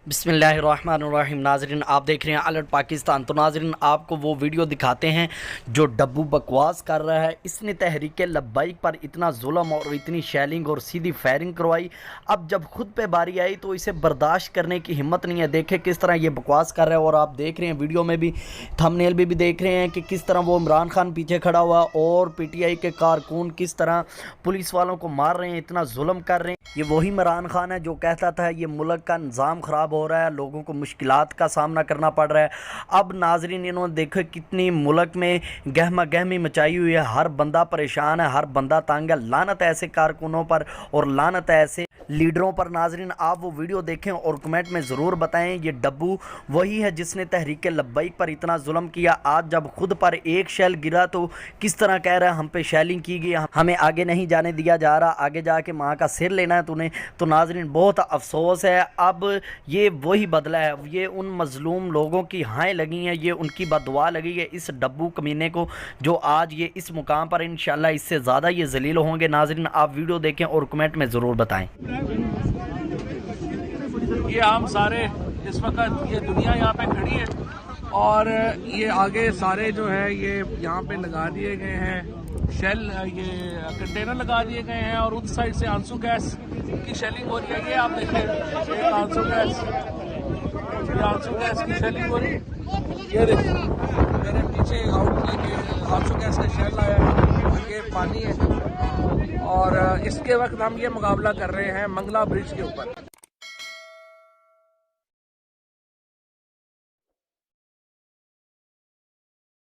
बिस्मिल्लाहिर्रहमानिर्रहीम। नाजरीन, आप देख रहे हैं अलर्ट पाकिस्तान। तो नाजरीन, आपको वो वीडियो दिखाते हैं जो डब्बू बकवास कर रहा है। इसने तहरीक लब्बाइक पर इतना जुल्म और इतनी शैलिंग और सीधी फायरिंग करवाई। अब जब खुद पे बारी आई तो इसे बर्दाश्त करने की हिम्मत नहीं है। देखे किस तरह ये बकवास कर रहा है। और आप देख रहे हैं वीडियो में भी, थंबनेल भी देख रहे हैं कि किस तरह वो इमरान खान पीछे खड़ा हुआ और PTI के कारकुन किस तरह पुलिस वालों को मार रहे हैं, इतना जुल्म कर रहे हैं। ये वही इमरान खान है जो कहता था ये मुल्क का निज़ाम ख़राब हो रहा है, लोगों को मुश्किलात का सामना करना पड़ रहा है। अब नाजरीन, इन्होंने देखो कितनी मुल्क में गहमा गहमी मचाई हुई है। हर बंदा परेशान है, हर बंदा तंग है। लानत है ऐसे कारकुनों पर और लानत है ऐसे लीडरों पर। नाजरीन, आप वो वीडियो देखें और कमेंट में ज़रूर बताएं ये डब्बू वही है जिसने तहरीक लब्बाइक पर इतना जुल्म किया। आज जब खुद पर एक शैल गिरा तो किस तरह कह रहा है हम पे शैलिंग की गई, हमें आगे नहीं जाने दिया जा रहा, आगे जाके माँ का सिर लेना है तूने। तो नाजरीन, बहुत अफसोस है। अब ये वही बदला है, ये उन मजलूम लोगों की हाएं लगी हैं, ये उनकी बददुआ लगी है इस डब्बू कमीने को जो आज ये इस मुकाम पर इंशाल्लाह इससे ज़्यादा ये जलील होंगे। नाजरीन, आप वीडियो देखें और कमेंट में ज़रूर बताएं। ये हम सारे इस वक्त ये दुनिया यहाँ पे खड़ी है और ये आगे सारे जो है ये यहाँ पे लगा दिए गए हैं शेल, ये कंटेनर लगा दिए गए हैं और उस साइड से आंसू गैस की शेलिंग हो रही है। ये आप देखिए आंसू गैस की शेलिंग हो रही है। ये देखिए मेरे पीछे आंसू गैस का शेल आया है, ये पानी है और इसके वक्त हम ये मुकाबला कर रहे हैं मंगला ब्रिज के ऊपर।